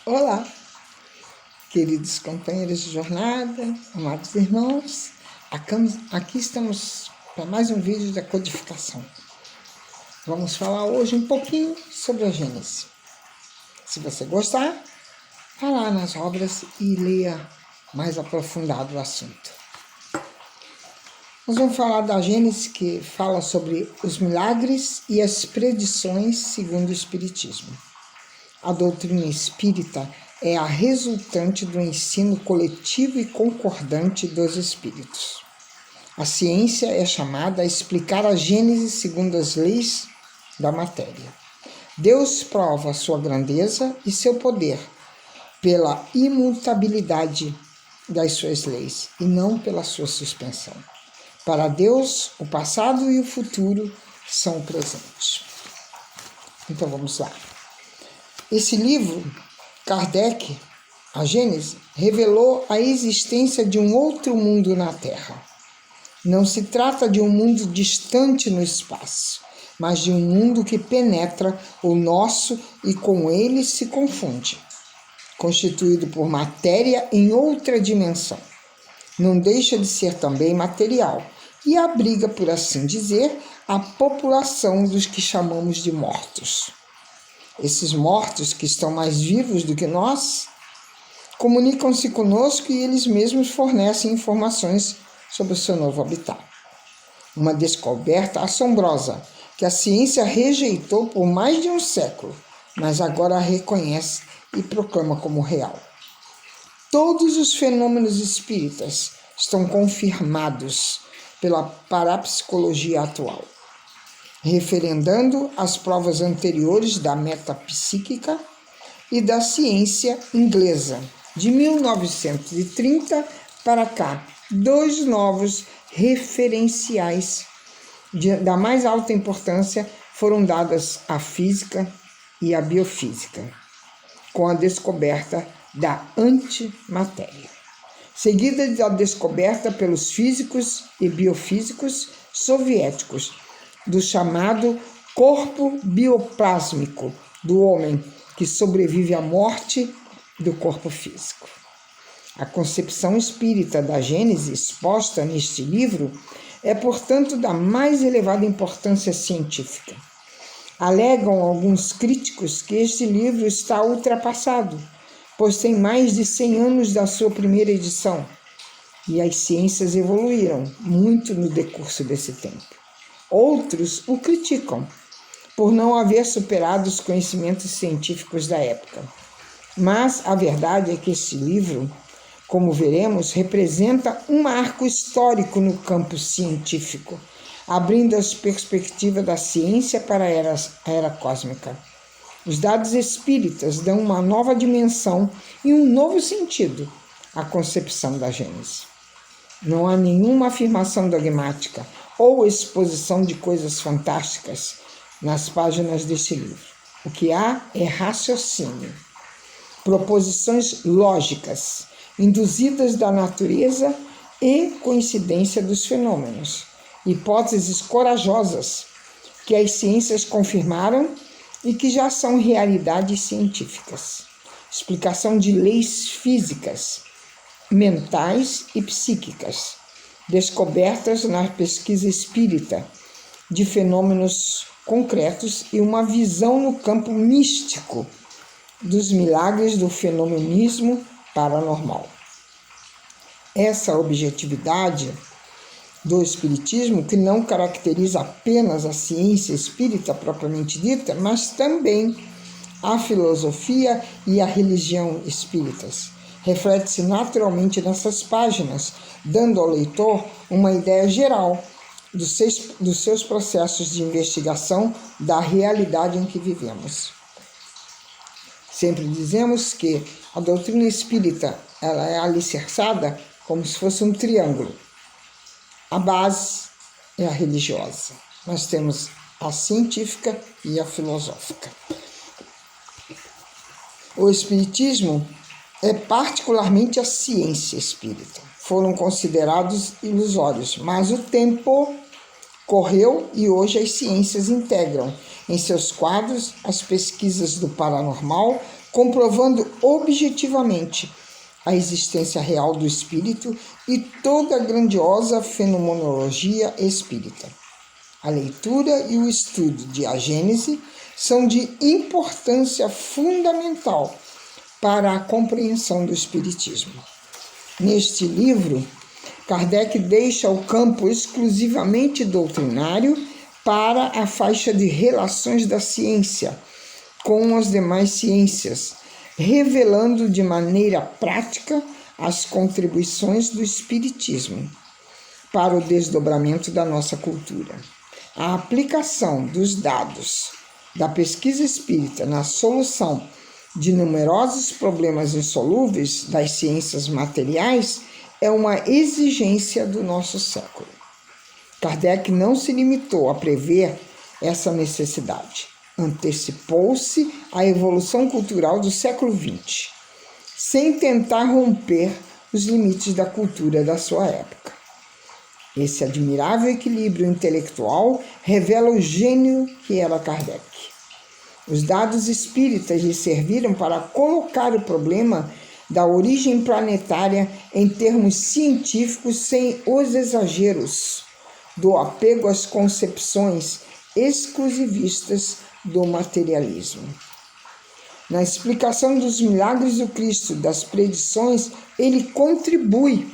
Olá, queridos companheiros de jornada, amados irmãos, aqui estamos para mais um vídeo da codificação. Vamos falar hoje um pouquinho sobre a Gênese. Se você gostar, vá lá nas obras e leia mais aprofundado o assunto. Nós vamos falar da Gênese, que fala sobre os milagres e as predições segundo o Espiritismo. A doutrina espírita é a resultante do ensino coletivo e concordante dos espíritos. A ciência é chamada a explicar a Gênese segundo as leis da matéria. Deus prova sua grandeza e seu poder pela imutabilidade das suas leis e não pela sua suspensão. Para Deus, o passado e o futuro são o presente. Então vamos lá. Esse livro, Kardec, a Gênese, revelou a existência de um outro mundo na Terra. Não se trata de um mundo distante no espaço, mas de um mundo que penetra o nosso e com ele se confunde, constituído por matéria em outra dimensão. Não deixa de ser também material e abriga, por assim dizer, a população dos que chamamos de mortos. Esses mortos, que estão mais vivos do que nós, comunicam-se conosco e eles mesmos fornecem informações sobre o seu novo habitat. Uma descoberta assombrosa que a ciência rejeitou por mais de um século, mas agora a reconhece e proclama como real. Todos os fenômenos espíritas estão confirmados pela parapsicologia atual, referendando as provas anteriores da metapsíquica e da ciência inglesa. De 1930 para cá, dois novos referenciais da mais alta importância foram dadas à física e à biofísica, com a descoberta da antimatéria, seguida da descoberta pelos físicos e biofísicos soviéticos do chamado corpo bioplásmico do homem, que sobrevive à morte do corpo físico. A concepção espírita da Gênese exposta neste livro é, portanto, da mais elevada importância científica. Alegam alguns críticos que este livro está ultrapassado, pois tem mais de 100 anos da sua primeira edição, e as ciências evoluíram muito no decurso desse tempo. Outros o criticam por não haver superado os conhecimentos científicos da época. Mas a verdade é que este livro, como veremos, representa um marco histórico no campo científico, abrindo as perspectivas da ciência para a era cósmica. Os dados espíritas dão uma nova dimensão e um novo sentido à concepção da Gênese. Não há nenhuma afirmação dogmática ou exposição de coisas fantásticas nas páginas deste livro. O que há é raciocínio, proposições lógicas, induzidas da natureza e coincidência dos fenômenos, hipóteses corajosas que as ciências confirmaram e que já são realidades científicas, explicação de leis físicas, mentais e psíquicas, descobertas na pesquisa espírita de fenômenos concretos e uma visão no campo místico dos milagres do fenomenismo paranormal. Essa objetividade do espiritismo, que não caracteriza apenas a ciência espírita propriamente dita, mas também a filosofia e a religião espíritas, reflete-se naturalmente nessas páginas, dando ao leitor uma ideia geral dos seus processos de investigação da realidade em que vivemos. Sempre dizemos que a doutrina espírita ela é alicerçada como se fosse um triângulo. A base é a religiosa. Nós temos a científica e a filosófica. O espiritismo é particularmente a ciência espírita. Foram considerados ilusórios, mas o tempo correu e hoje as ciências integram em seus quadros as pesquisas do paranormal comprovando objetivamente a existência real do espírito e toda a grandiosa fenomenologia espírita. A leitura e o estudo de A Gênese são de importância fundamental para a compreensão do espiritismo. Neste livro, Kardec deixa o campo exclusivamente doutrinário para a faixa de relações da ciência com as demais ciências, revelando de maneira prática as contribuições do espiritismo para o desdobramento da nossa cultura. A aplicação dos dados da pesquisa espírita na solução de numerosos problemas insolúveis das ciências materiais é uma exigência do nosso século. Kardec não se limitou a prever essa necessidade. Antecipou-se à evolução cultural do século XX, sem tentar romper os limites da cultura da sua época. Esse admirável equilíbrio intelectual revela o gênio que era Kardec. Os dados espíritas lhe serviram para colocar o problema da origem planetária em termos científicos sem os exageros do apego às concepções exclusivistas do materialismo. Na explicação dos milagres do Cristo, das predições, ele contribui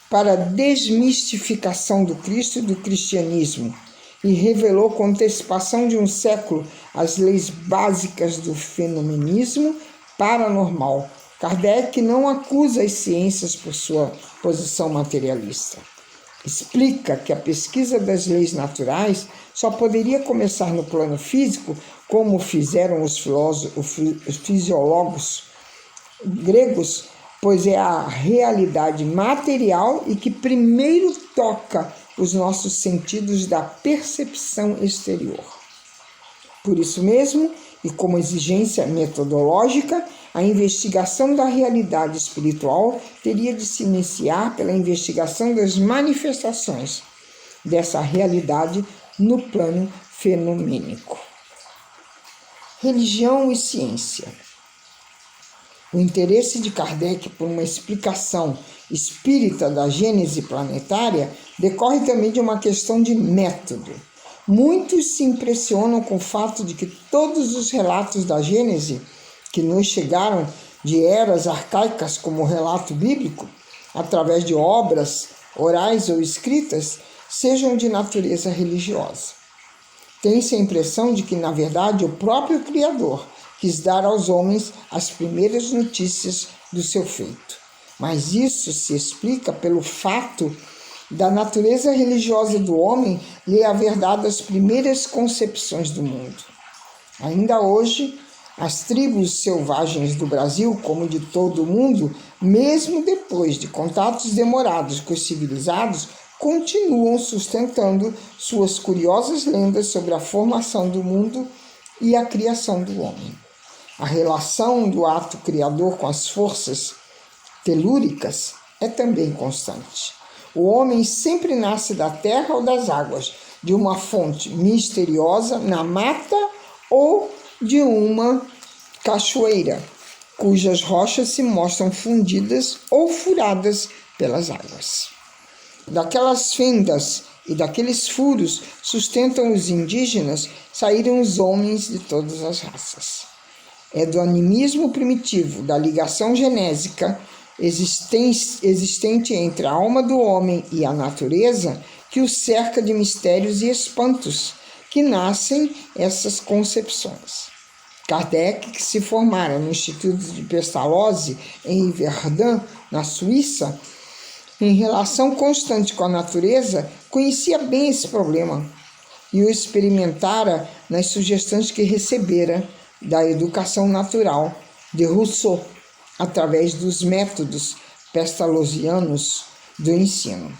para a desmistificação do Cristo e do cristianismo e revelou com antecipação de um século as leis básicas do fenomenismo paranormal. Kardec não acusa as ciências por sua posição materialista. Explica que a pesquisa das leis naturais só poderia começar no plano físico, como fizeram os fisiólogos gregos, pois é a realidade material e que primeiro toca os nossos sentidos da percepção exterior. Por isso mesmo, e como exigência metodológica, a investigação da realidade espiritual teria de se iniciar pela investigação das manifestações dessa realidade no plano fenomênico. Religião e ciência. O interesse de Kardec por uma explicação espírita da gênese planetária decorre também de uma questão de método. Muitos se impressionam com o fato de que todos os relatos da gênese que nos chegaram de eras arcaicas como o relato bíblico, através de obras orais ou escritas, sejam de natureza religiosa. Tem-se a impressão de que, na verdade, o próprio Criador quis dar aos homens as primeiras notícias do seu feito. Mas isso se explica pelo fato da natureza religiosa do homem lhe haver dado as primeiras concepções do mundo. Ainda hoje, as tribos selvagens do Brasil, como de todo o mundo, mesmo depois de contatos demorados com os civilizados, continuam sustentando suas curiosas lendas sobre a formação do mundo e a criação do homem. A relação do ato criador com as forças telúricas é também constante. O homem sempre nasce da terra ou das águas, de uma fonte misteriosa na mata ou de uma cachoeira, cujas rochas se mostram fundidas ou furadas pelas águas. Daquelas fendas e daqueles furos sustentam os indígenas, saíram os homens de todas as raças. É do animismo primitivo, da ligação genésica existente entre a alma do homem e a natureza, que o cerca de mistérios e espantos, que nascem essas concepções. Kardec, que se formara no Instituto de Pestalozzi, em Verdun, na Suíça, em relação constante com a natureza, conhecia bem esse problema e o experimentara nas sugestões que recebera da educação natural de Rousseau, através dos métodos pestalozzianos do ensino.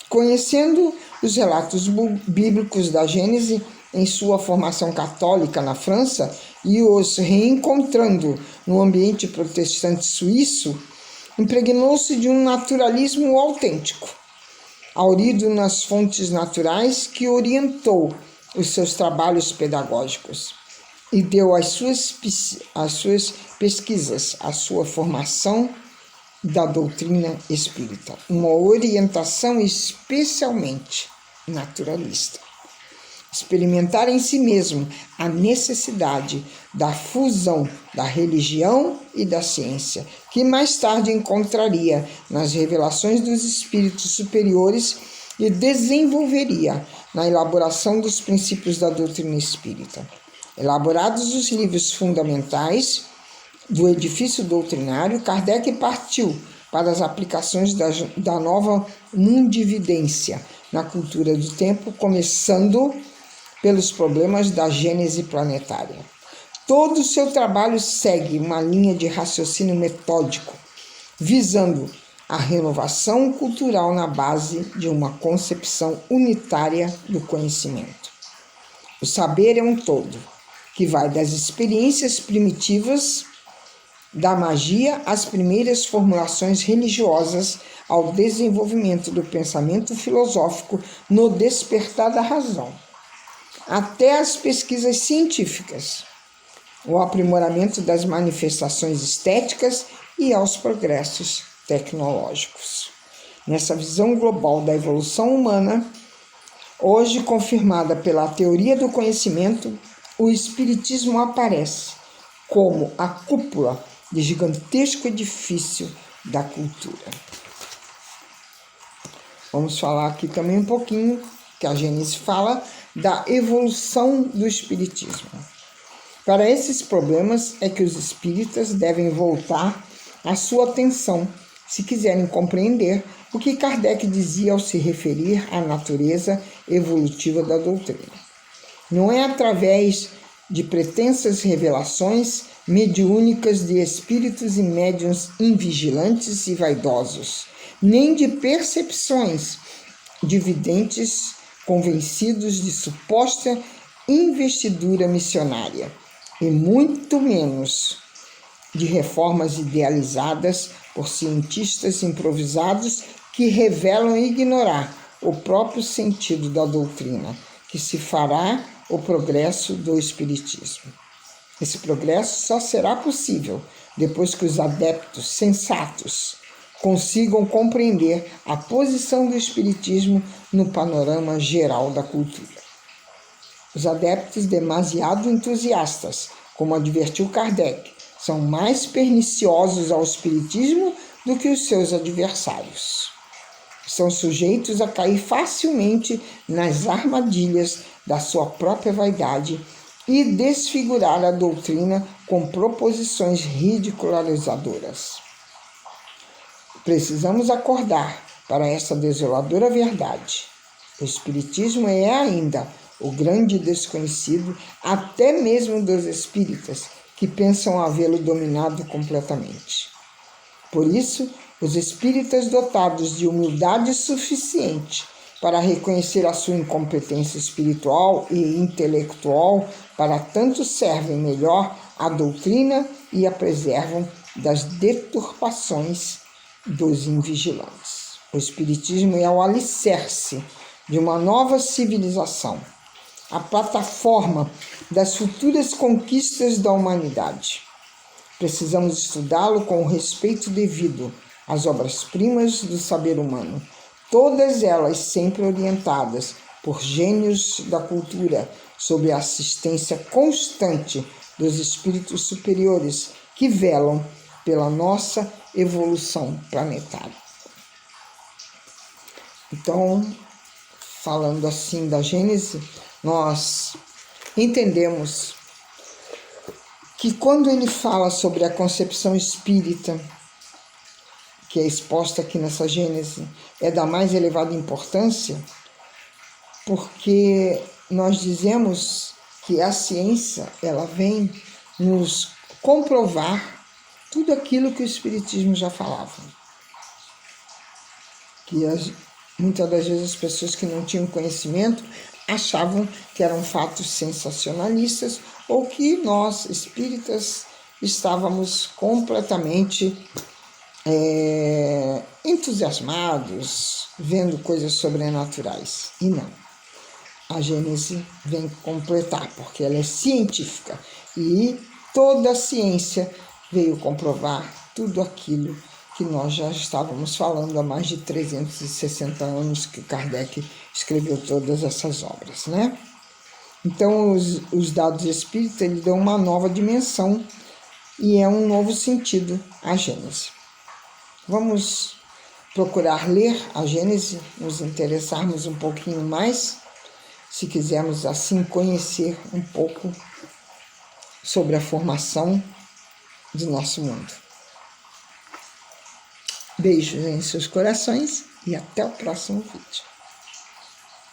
Conhecendo os relatos bíblicos da Gênese em sua formação católica na França e os reencontrando no ambiente protestante suíço, impregnou-se de um naturalismo autêntico, haurido nas fontes naturais que orientou os seus trabalhos pedagógicos. e deu as suas pesquisas, a sua formação da doutrina espírita, uma orientação especialmente naturalista. Experimentar em si mesmo a necessidade da fusão da religião e da ciência, que mais tarde encontraria nas revelações dos espíritos superiores e desenvolveria na elaboração dos princípios da doutrina espírita. Elaborados os livros fundamentais do edifício doutrinário, Kardec partiu para as aplicações da nova mundividência na cultura do tempo, começando pelos problemas da gênese planetária. Todo o seu trabalho segue uma linha de raciocínio metódico, visando a renovação cultural na base de uma concepção unitária do conhecimento. O saber é um todo, que vai das experiências primitivas da magia às primeiras formulações religiosas, ao desenvolvimento do pensamento filosófico no despertar da razão, até as pesquisas científicas, o aprimoramento das manifestações estéticas e aos progressos tecnológicos. Nessa visão global da evolução humana, hoje confirmada pela teoria do conhecimento, o Espiritismo aparece como a cúpula de gigantesco edifício da cultura. Vamos falar aqui também um pouquinho, que a Gênese fala, da evolução do Espiritismo. Para esses problemas é que os espíritas devem voltar a sua atenção, se quiserem compreender o que Kardec dizia ao se referir à natureza evolutiva da doutrina. Não é através de pretensas revelações mediúnicas de espíritos e médiuns invigilantes e vaidosos, nem de percepções de videntes convencidos de suposta investidura missionária, e muito menos de reformas idealizadas por cientistas improvisados que revelam ignorar o próprio sentido da doutrina, que se fará o progresso do Espiritismo. Esse progresso só será possível depois que os adeptos sensatos consigam compreender a posição do Espiritismo no panorama geral da cultura. Os adeptos demasiado entusiastas, como advertiu Kardec, são mais perniciosos ao Espiritismo do que os seus adversários. São sujeitos a cair facilmente nas armadilhas da sua própria vaidade e desfigurar a doutrina com proposições ridicularizadoras. Precisamos acordar para essa desoladora verdade. O Espiritismo é ainda o grande desconhecido, até mesmo dos espíritas, que pensam havê-lo dominado completamente. Por isso, os espíritas dotados de humildade suficiente para reconhecer a sua incompetência espiritual e intelectual, para tanto servem melhor a doutrina e a preservam das deturpações dos invigilantes. O Espiritismo é o alicerce de uma nova civilização, a plataforma das futuras conquistas da humanidade. Precisamos estudá-lo com o respeito devido às obras-primas do saber humano, todas elas sempre orientadas por gênios da cultura, sob a assistência constante dos espíritos superiores que velam pela nossa evolução planetária. Então, falando assim da Gênese, nós entendemos que quando ele fala sobre a concepção espírita, que é exposta aqui nessa Gênese, é da mais elevada importância, porque nós dizemos que a ciência, ela vem nos comprovar tudo aquilo que o Espiritismo já falava. Que muitas das vezes as pessoas que não tinham conhecimento achavam que eram fatos sensacionalistas ou que nós, espíritas, estávamos completamente entusiasmados, vendo coisas sobrenaturais. E não. A Gênese vem completar, porque ela é científica. E toda a ciência veio comprovar tudo aquilo que nós já estávamos falando há mais de 360 anos que Kardec escreveu todas essas obras, né? Então, os dados espíritas, eles dão uma nova dimensão e é um novo sentido à Gênese. Vamos procurar ler a Gênese, nos interessarmos um pouquinho mais, se quisermos assim conhecer um pouco sobre a formação do nosso mundo. Beijos em seus corações e até o próximo vídeo.